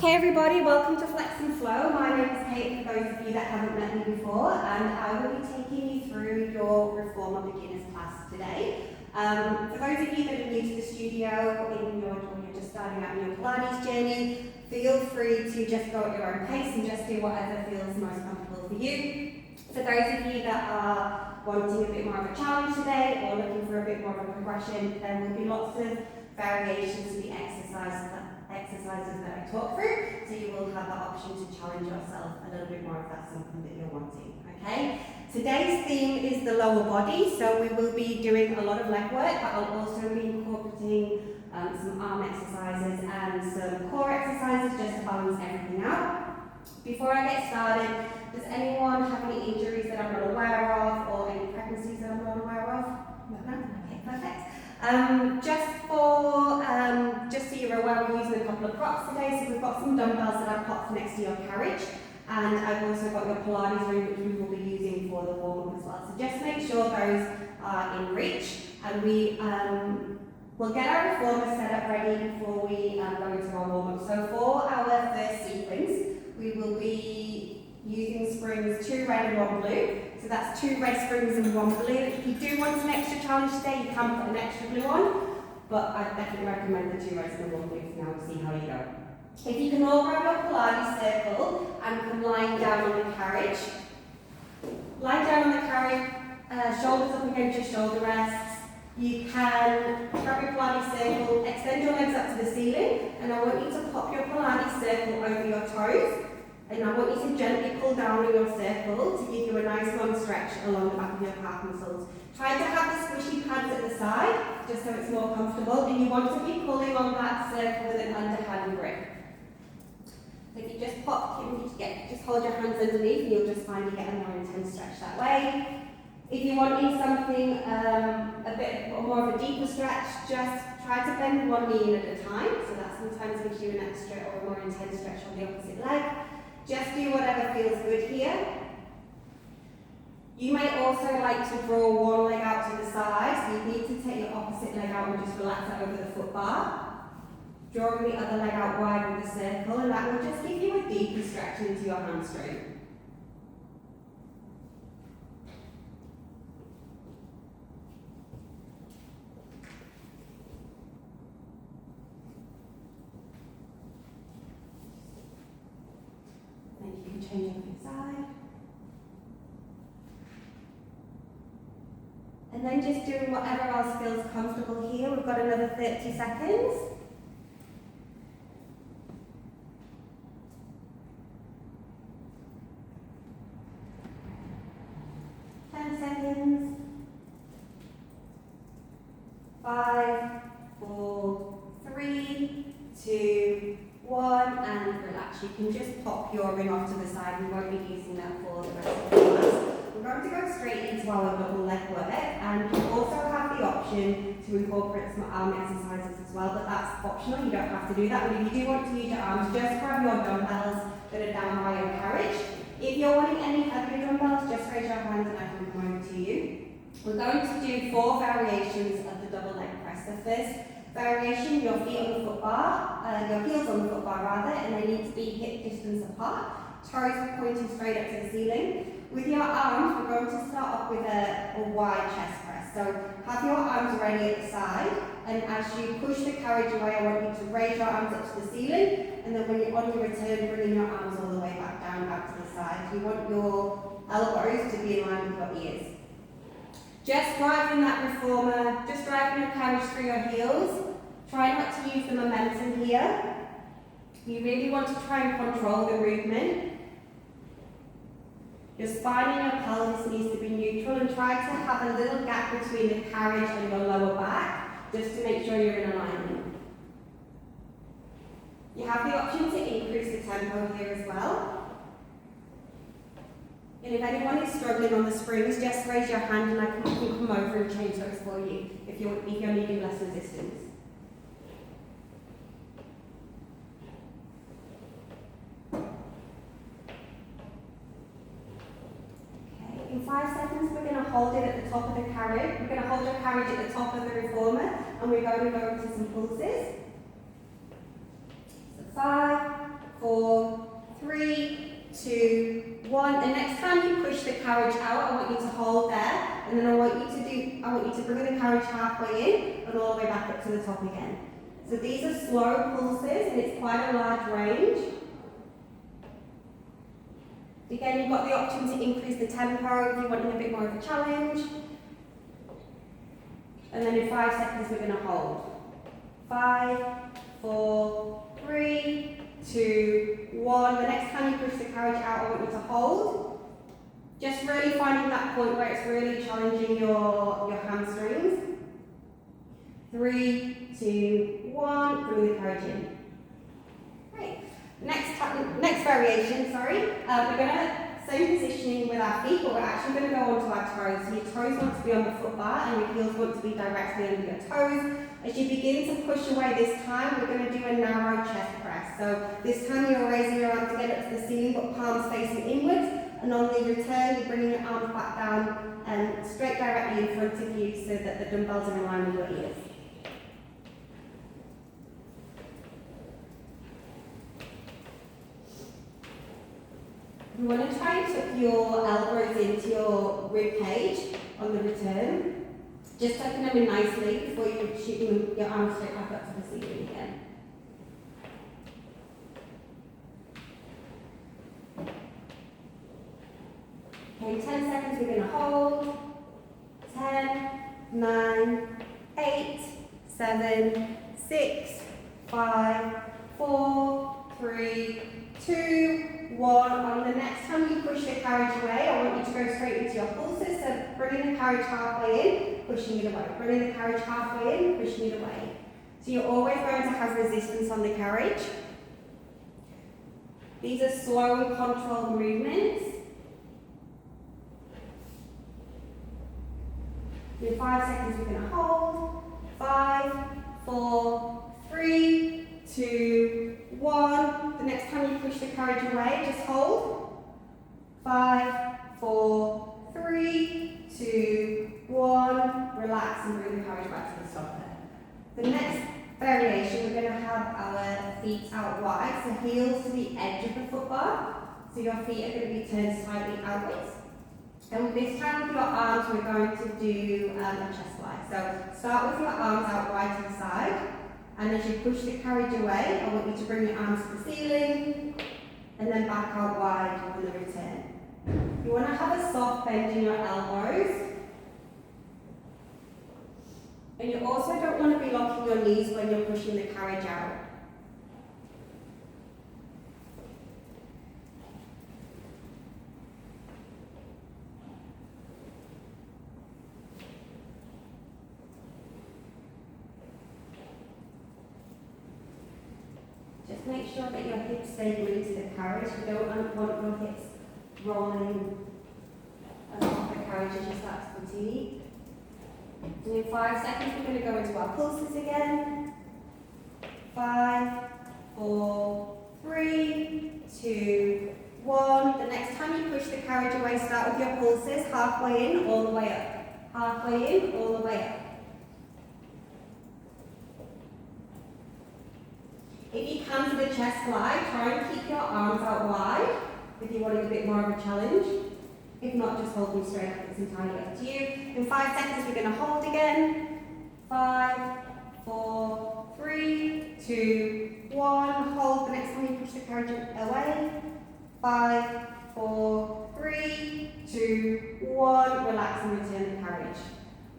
Okay everybody, welcome to Flex and Flow. My name is Kate, for those of you that haven't met me before, and I will be taking you through your Reformer Beginners class today. For those of you that are new to the studio, or you're just starting out in your Pilates journey, feel free to just go at your own pace and just do whatever feels most comfortable for you. For those of you that are wanting a bit more of a challenge today, or looking for a bit more of a progression, there will be lots of variations to the exercises that I talk through, so you will have the option to challenge yourself a little bit more if that's something that you're wanting, okay? Today's theme is the lower body, so we will be doing a lot of leg work, but I'll also be incorporating some arm exercises and some core exercises just to balance everything out. Before I get started, does anyone have any injuries that I'm not aware of, or any pregnancies that I'm not aware of? No? Okay, perfect. Just so you're aware, we're using a couple of props today. So we've got some dumbbells that I've popped next to your carriage, and I've also got your Pilates room, which we will be using for the warm-up as well. So just make sure those are in reach, and we'll get our reformer set up ready before we go into our warm-up. So for our first sequence, we will be using springs 2 red and 1 blue. So that's 2 red springs and 1 blue. If you do want an extra challenge today, you can put an extra blue on, but I definitely recommend the 2 reds and the 1 blue for now to see how you go. If you can all grab your Pilates circle and come lying down on the carriage. Lie down on the carriage, shoulders up against your shoulder rests. You can grab your Pilates circle, extend your legs up to the ceiling, and I want you to pop your Pilates circle over your toes. And I want you to gently pull down on your circle to give you a nice long stretch along the back of your calf muscles. Try to have the squishy pads at the side, just so it's more comfortable, and you want to be pulling on that circle with an underhand grip. So if you just just hold your hands underneath, and you'll just find you get a more intense stretch that way. If you're wanting something a bit more of a deeper stretch, just try to bend one knee in at a time, so that sometimes gives you an extra or a more intense stretch on the opposite leg. Just do whatever feels good here. You may also like to draw one leg out to the side, so you need to take your opposite leg out and just relax it over the foot bar. Drawing the other leg out wide with a circle, and that will just give you a deeper stretch into your hamstring. Changing the side. And then just doing whatever else feels comfortable here. We've got another 30 seconds. Seconds. 5, 4, 3, 2, 1, and relax. You can just pop your ring off to the side. We won't be using that for the rest of the class. We're going to go straight into our double leg work, and you also have the option to incorporate some arm exercises as well, but that's optional. You don't have to do that. But if you do want to use your arms, just grab your dumbbells that are down by your carriage. If you're wanting any heavier dumbbells, just raise your hands and I can come over to you. We're going to do 4 variations of the double leg press. The first variation, your feet on the foot bar, your heels on the foot bar rather, and they need to be hip distance apart. Toes pointing straight up to the ceiling. With your arms, we're going to start off with a wide chest press. So have your arms ready at the side, and as you push the carriage away, I want you to raise your arms up to the ceiling, and then when you're on your return, bringing your arms all the way back down, back to the side. You want your elbows to be in line with your ears. Just driving that reformer, just driving your carriage through your heels. Try not to use the momentum here. You really want to try and control the movement. Your spine and your pelvis needs to be neutral, and try to have a little gap between the carriage and your lower back, just to make sure you're in alignment. You have the option to increase the tempo here as well. And if anyone is struggling on the springs, just raise your hand and I can come over and change those for you if you're needing less resistance. Okay, in 5 seconds we're going to hold it at the top of the carriage. We're going to hold your carriage at the top of the reformer, and we're going to go into some pulses. So 5, 2, 1. The next time you push the carriage out, I want you to hold there, and then I want you to bring the carriage halfway in and all the way back up to the top again. So these are slow pulses, and it's quite a large range. Again, you've got the option to increase the tempo if you're wanting a bit more of a challenge. And then in 5 seconds, we're going to hold. 5, 4, 3, 2, 1. The next time you push the carriage out, I want you to hold. Just really finding that point where it's really challenging your hamstrings. 3, 2, 1. Bring the carriage in. Great. Next variation, we're going to same positioning with our feet, but we're actually going to go onto our toes. So your toes want to be on the foot bar and your heels want to be directly under your toes. As you begin to push away this time, we're going to do a narrow chest press. So this time you're raising your arms to get up to the ceiling, but palms facing inwards. And on the return, you're bringing your arms back down and straight directly in front of you so that the dumbbells are in line with your ears. You want to try and tuck your elbows into your rib cage on the return. Just tucking them in nicely before you shoot your arms straight back up to the ceiling again. Okay, 10 seconds we're going to hold. 10, 9, 8, 7, 6, 5, 4, 3, 2, 1. On the next time you push the carriage away, I want you to go straight into your pulses. So bringing the carriage halfway in, pushing it away. Bringing the carriage halfway in, pushing it away. So you're always going to have resistance on the carriage. These are slow and controlled movements. In 5 seconds we're going to hold. 5, 4, 3, 2, 1. The next time you push the carriage away, just hold. 5, 4, 3, 2, 1. Relax and bring the carriage back to the stop there. The next variation, we're going to have our feet out wide, so heels to the edge of the foot bar. So your feet are going to be turned slightly outwards. And this time with your arms, we're going to do a chest fly. So start with your arms out wide to the side. And as you push the carriage away, I want you to bring your arms to the ceiling and then back out wide on the return. You want to have a soft bend in your elbows. And you also don't want to be locking your knees when you're pushing the carriage out. Just make sure that your hips stay glued to the carriage. You don't want your hips rolling off the carriage as you start to fatigue. And in 5 seconds, we're going to go into our pulses again. 5, 4, 3, 2, 1. The next time you push the carriage away, start with your pulses halfway in, all the way up. Halfway in, all the way up. If you can to the chest glide, try and keep your arms out wide if you're wanting a bit more of a challenge. If not, just hold them straight up. It's entirely up to you. In 5 seconds, we're going to hold again. 5, 4, 3, 2, 1. Hold the next time you push the carriage away. 5, 4, 3, 2, 1. Relax and return the carriage.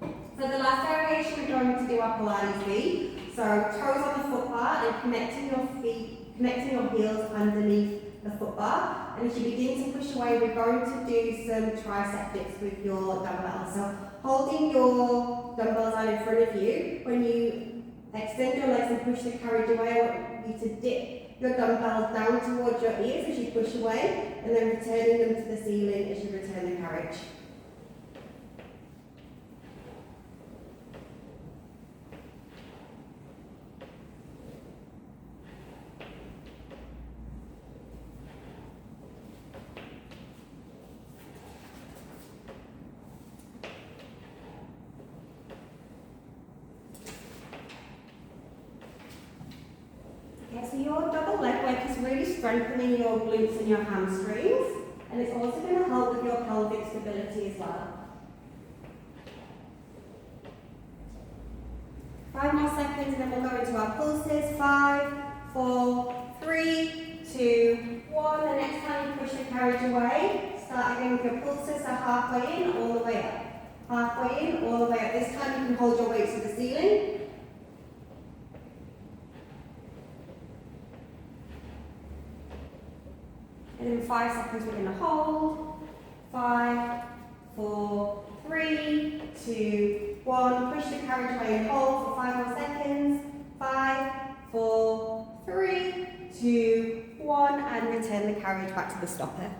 So the last variation, we're going to do our Pilates V. So toes on the foot bar and connecting your heels underneath the foot bar. And as you begin to push away, we're going to do some tricep dips with your dumbbells. So holding your dumbbells out in front of you, when you extend your legs and push the carriage away, I want you to dip your dumbbells down towards your ears as you push away, and then returning them to the ceiling as you return the carriage. So So your double leg work is really strengthening your glutes and your hamstrings, and it's also going to help with your pelvic stability as well. 5 more seconds and then we'll go into our pulses. 5, 4, 3, 2, 1. The next time you push the carriage away, start again with your pulses, so halfway in, all the way up. Halfway in, all the way up. This time you can hold your weights to the ceiling. And in 5 seconds we're going to hold. 5, 4, 3, 2, 1. Push the carriage away and hold for 5 more seconds. 5, 4, 3, 2, 1. And return the carriage back to the stopper.